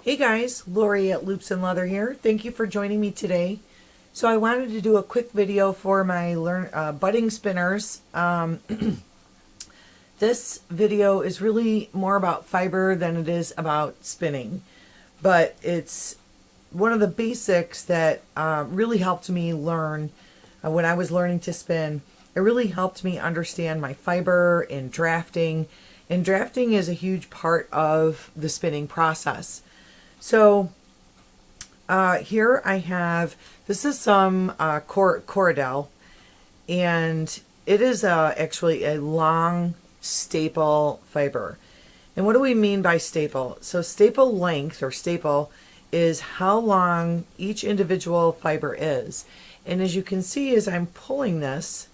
Hey guys, Lori at Loops and Leather here. Thank you for joining me today. So I wanted to do a quick video for my budding spinners. This video is really more about fiber than it is about spinning, but it's one of the basics that really helped me learn when I was learning to spin. It really helped me understand my fiber and drafting. And drafting is a huge part of the spinning process. So here I have, this is some Corridel, and it is actually a long staple fiber. And what do we mean by staple? So staple length, or staple, is how long each individual fiber is. And as you can see, as I'm pulling this,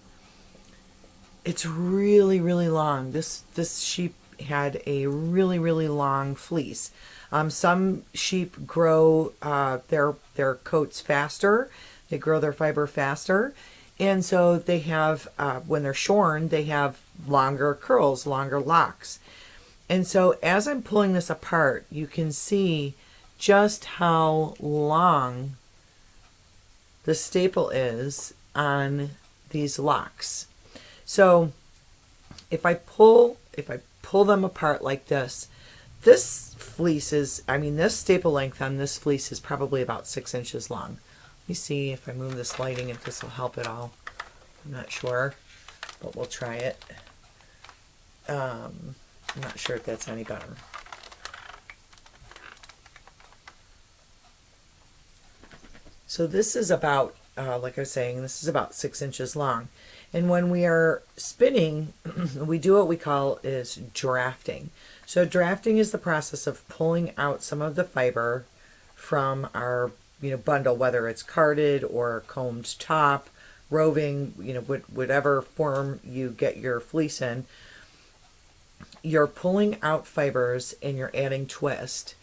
it's really, really long. This sheep had a really, really long fleece. Some sheep grow their coats faster. They grow their fiber faster. And so they have, when they're shorn, they have longer curls, longer locks. And so as I'm pulling this apart, you can see just how long the staple is on these locks. So if I pull them apart like this fleece is, this staple length on this fleece is probably about 6 inches long. Let me see if I move this lighting, if this will help at all. I'm not sure, but we'll try it. I'm not sure if that's any better. So this is about, like I was saying, this is about 6 inches long. And when we are spinning, we do what we call is drafting. So drafting is the process of pulling out some of the fiber from our bundle, whether it's carded or combed top, roving, whatever form you get your fleece in. You're pulling out fibers and you're adding twist.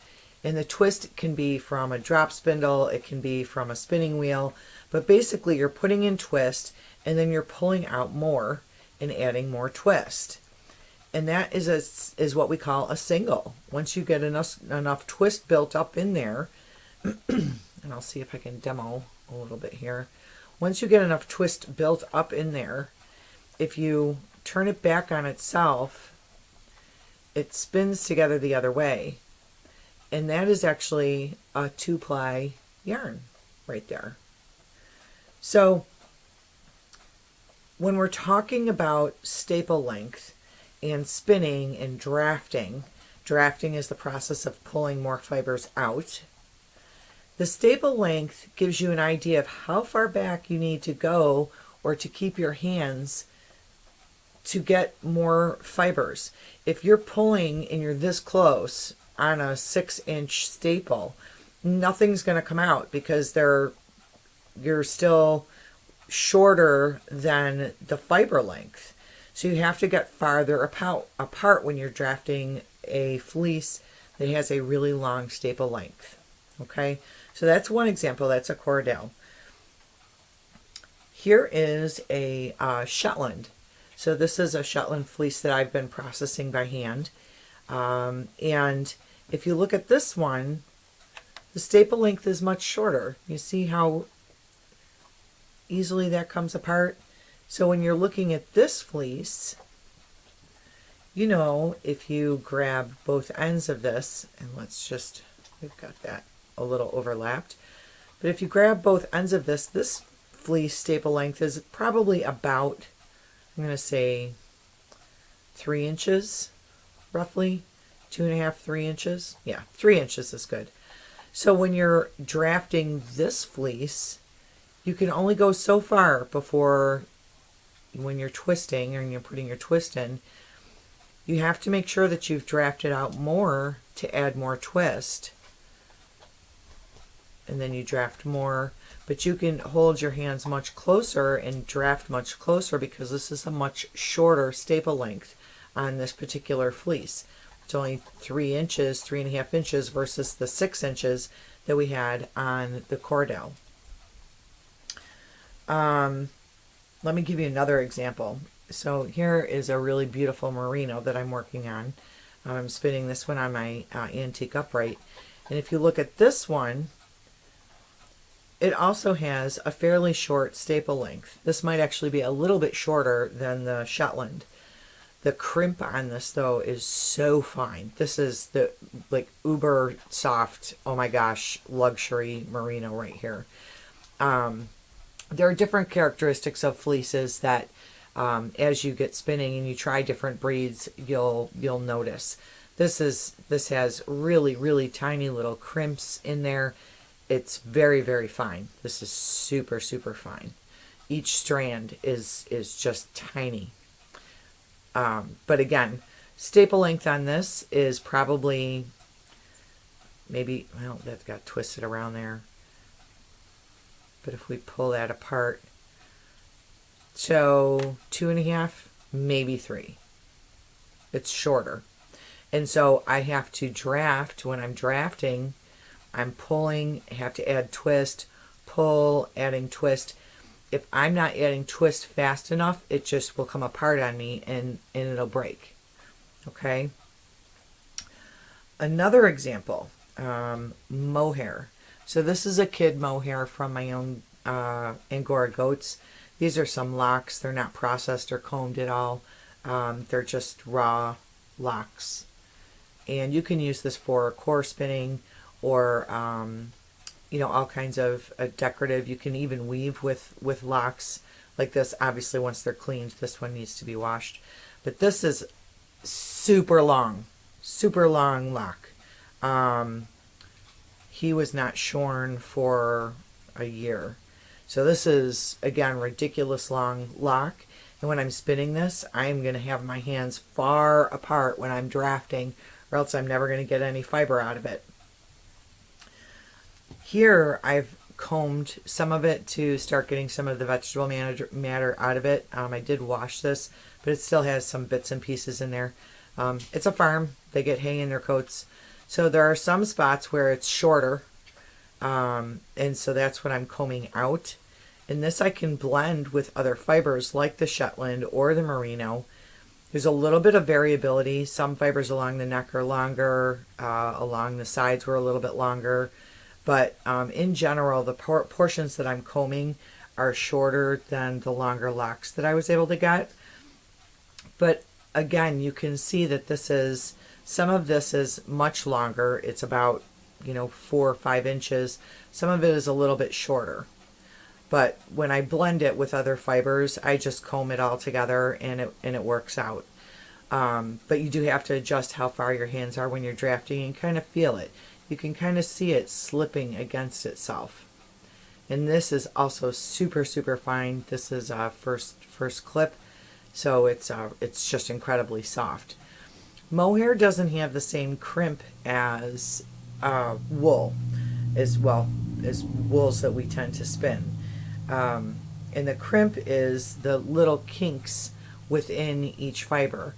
And the twist can be from a drop spindle, it can be from a spinning wheel, but basically you're putting in twist and then you're pulling out more and adding more twist. And that is what we call a single. Once you get enough twist built up in there, and I'll see if I can demo a little bit here. Once you get enough twist built up in there, if you turn it back on itself, it spins together the other way. And that is actually a 2-ply yarn right there. So when we're talking about staple length and spinning and drafting is the process of pulling more fibers out. The staple length gives you an idea of how far back you need to go or to keep your hands to get more fibers. If you're pulling and you're this close on a 6-inch staple, nothing's going to come out because you're still shorter than the fiber length. So you have to get farther apart when you're drafting a fleece that has a really long staple length. Okay, so that's one example. That's a Corridel. Here is a Shetland. So this is a Shetland fleece that I've been processing by hand. And if you look at this one, the staple length is much shorter. You see how easily that comes apart? So when you're looking at this fleece, if you grab both ends of this, and we've got that a little overlapped, but if you grab both ends of this fleece staple length is probably about, I'm going to say 3 inches, roughly 2.5, 3 inches. Yeah, 3 inches is good. So when you're drafting this fleece, you can only go so far before, when you're twisting and you're putting your twist in, you have to make sure that you've drafted out more to add more twist. And then you draft more, but you can hold your hands much closer and draft much closer because this is a much shorter staple length on this particular fleece. It's only 3 inches, 3.5 inches versus the 6 inches that we had on the Corridel. Let me give you another example. So here is a really beautiful merino that I'm working on. I'm spinning this one on my antique upright. And if you look at this one, it also has a fairly short staple length. This might actually be a little bit shorter than the Shetland. The crimp on this though is so fine. This is the like uber soft, oh my gosh, luxury merino right here. There are different characteristics of fleeces that as you get spinning and you try different breeds, you'll notice. This has really tiny little crimps in there. It's very fine. This is super fine. Each strand is just tiny. But again, staple length on this is probably maybe, well, that got twisted around there. But if we pull that apart, so 2.5, maybe 3. It's shorter. And so I have to draft. When I'm drafting, I'm pulling, have to add twist, pull, adding twist. If I'm not adding twist fast enough, it just will come apart on me and it'll break. Okay. Another example, mohair. So this is a kid mohair from my own Angora goats. These are some locks. They're not processed or combed at all. They're just raw locks. And you can use this for core spinning or, you know, all kinds of decorative. You can even weave with locks like this. Obviously, once they're cleaned, this one needs to be washed. But this is super long lock. He was not shorn for a year. So this is, again, ridiculous long lock. And when I'm spinning this, I'm going to have my hands far apart when I'm drafting, or else I'm never going to get any fiber out of it. Here, I've combed some of it to start getting some of the vegetable matter out of it. I did wash this, but it still has some bits and pieces in there. It's a farm. They get hay in their coats. So there are some spots where it's shorter, and so that's what I'm combing out. And this I can blend with other fibers like the Shetland or the merino. There's a little bit of variability. Some fibers along the neck are longer, along the sides were a little bit longer. But in general, the portions that I'm combing are shorter than the longer locks that I was able to get. But again, you can see that some of this is much longer. It's about, 4 or 5 inches. Some of it is a little bit shorter. But when I blend it with other fibers, I just comb it all together and it works out. But you do have to adjust how far your hands are when you're drafting and kind of feel it. You can kind of see it slipping against itself. And this is also super fine. This is a first clip, so it's just incredibly soft. Mohair doesn't have the same crimp as wool, as well as wools that we tend to spin. And the crimp is the little kinks within each fiber,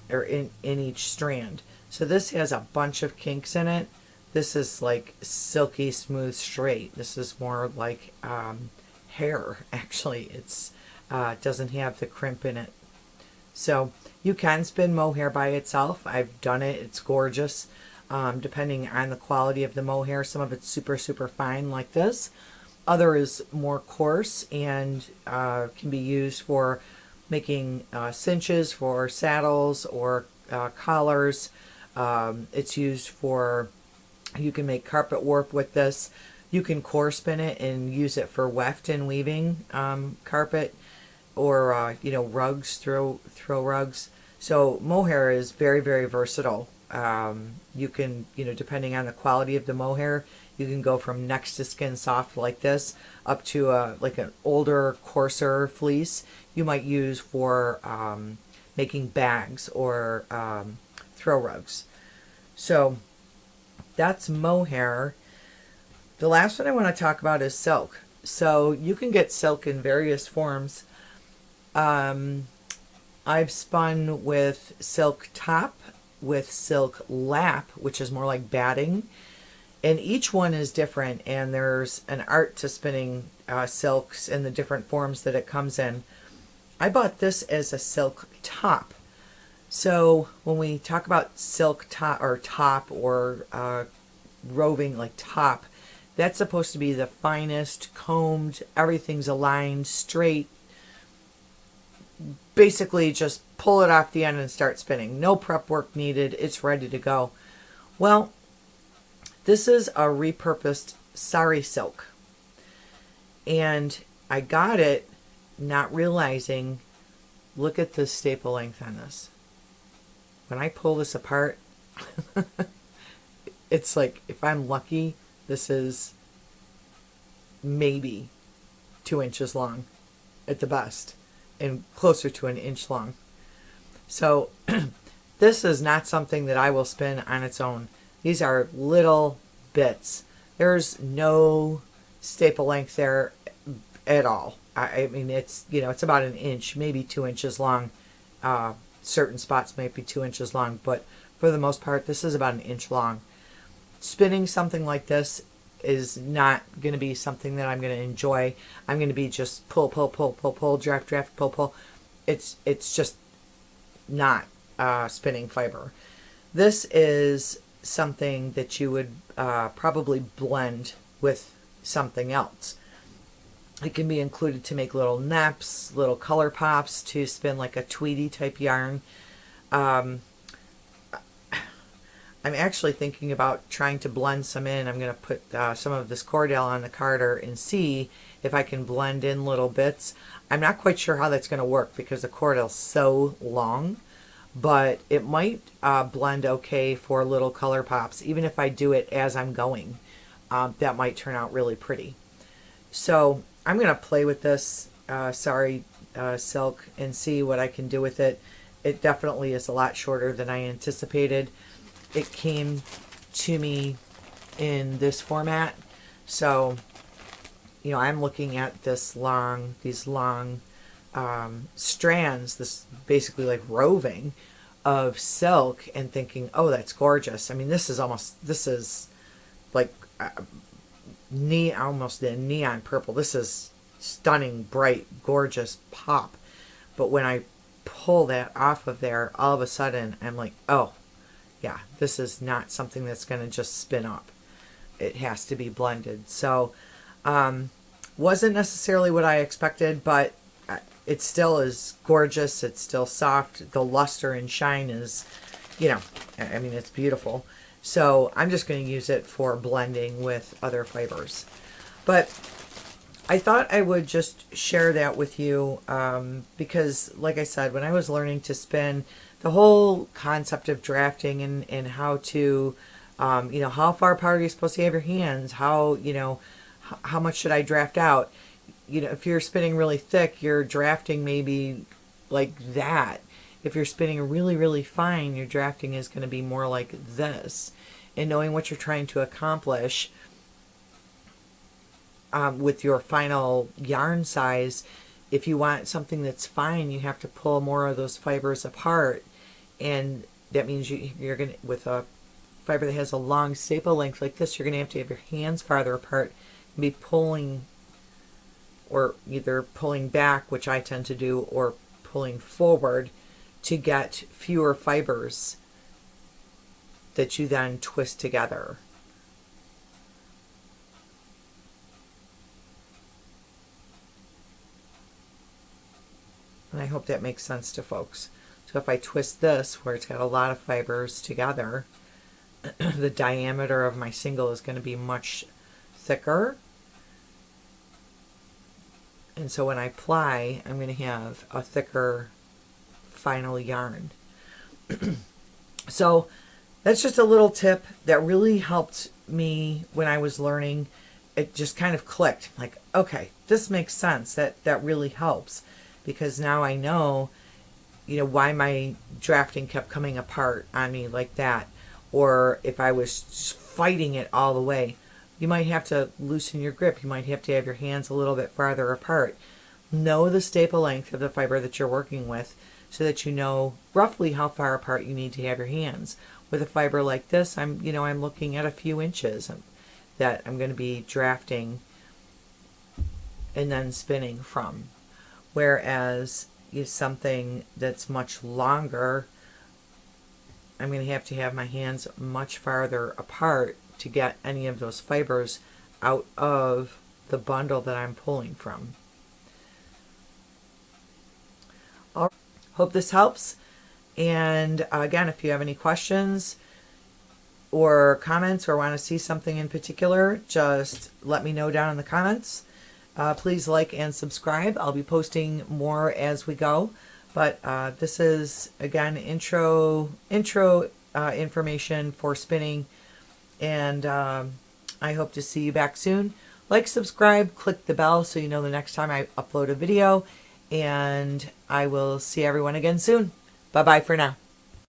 or in each strand. So this has a bunch of kinks in it. This is like silky smooth straight. This is more like hair, actually. It's doesn't have the crimp in it. So you can spin mohair by itself. I've done it. It's gorgeous. Depending on the quality of the mohair, some of it's super fine like this. Other is more coarse and can be used for making cinches for saddles or collars. It's used for, you can make carpet warp with this. You can core spin it and use it for weft and weaving carpet, or rugs, throw rugs. So mohair is very versatile. You can, depending on the quality of the mohair, you can go from next to skin soft like this up to like an older, coarser fleece you might use for making bags or throw rugs. So that's mohair. The last one I want to talk about is silk. So you can get silk in various forms. I've spun with silk top, with silk lap, which is more like batting, and each one is different, and there's an art to spinning silks in the different forms that it comes in. I bought this as a silk top. So when we talk about silk top or roving, like top, that's supposed to be the finest, combed, everything's aligned, straight. Basically just pull it off the end and start spinning. No prep work needed. It's ready to go. Well, this is a repurposed sari silk. And I got it not realizing, look at the staple length on this. When I pull this apart, it's like, if I'm lucky, this is maybe 2 inches long at the best, and closer to an inch long. So this is not something that I will spin on its own. These are little bits. There's no staple length there at all. I mean, it's, you know, it's about an inch, maybe 2 inches long. Certain spots might be 2 inches long, but for the most part, this is about an inch long. Spinning something like this is not going to be something that I'm going to enjoy. I'm going to be just pull, draft, pull, pull. It's just not spinning fiber. This is something that you would probably blend with something else. It can be included to make little neps, little color pops, to spin like a Tweety type yarn. I'm actually thinking about trying to blend some in. I'm going to put some of this Cordell on the carder and see if I can blend in little bits. I'm not quite sure how that's going to work because the Cordell's so long, but it might blend okay for little color pops. Even if I do it as I'm going, that might turn out really pretty. So I'm going to play with this silk and see what I can do with it. It definitely is a lot shorter than I anticipated. It came to me in this format, so, you know, I'm looking at these long strands, this basically like roving of silk, and thinking, oh, that's gorgeous. I mean, this is like almost a neon purple. This is stunning, bright, gorgeous pop. But when I pull that off of there, all of a sudden I'm like, oh yeah, this is not something that's going to just spin up. It has to be blended. So wasn't necessarily what I expected, but it still is gorgeous. It's still soft. The luster and shine is, you know, I mean, it's beautiful. So I'm just going to use it for blending with other fibers. But I thought I would just share that with you because, like I said, when I was learning to spin, the whole concept of drafting and how to, you know, how far apart are you supposed to have your hands? How, you know, how much should I draft out? You know, if you're spinning really thick, your drafting may be like that. If you're spinning really, really fine, your drafting is going to be more like this. And knowing what you're trying to accomplish with your final yarn size, if you want something that's fine, you have to pull more of those fibers apart. And that means you're going to, with a fiber that has a long staple length like this, you're going to have your hands farther apart and be pulling, or either pulling back, which I tend to do, or pulling forward to get fewer fibers that you then twist together. And I hope that makes sense to folks. So if I twist this, where it's got a lot of fibers together, the diameter of my single is going to be much thicker. And so when I ply, I'm going to have a thicker final yarn. So that's just a little tip that really helped me when I was learning. It just kind of clicked. Like, okay, this makes sense. That really helps, because now I know, you know, why my drafting kept coming apart on me like that. Or if I was just fighting it all the way, you might have to loosen your grip. You might have to have your hands a little bit farther apart. Know the staple length of the fiber that you're working with, so that you know roughly how far apart you need to have your hands. With a fiber like this, I'm looking at a few inches that I'm going to be drafting and then spinning from. Whereas is something that's much longer, I'm going to have my hands much farther apart to get any of those fibers out of the bundle that I'm pulling from. Hope this helps. And again, if you have any questions or comments or want to see something in particular, just let me know down in the comments. Please like and subscribe. I'll be posting more as we go. But this is, again, intro information for spinning. And I hope to see you back soon. Like, subscribe, click the bell so you know the next time I upload a video. And I will see everyone again soon. Bye-bye for now.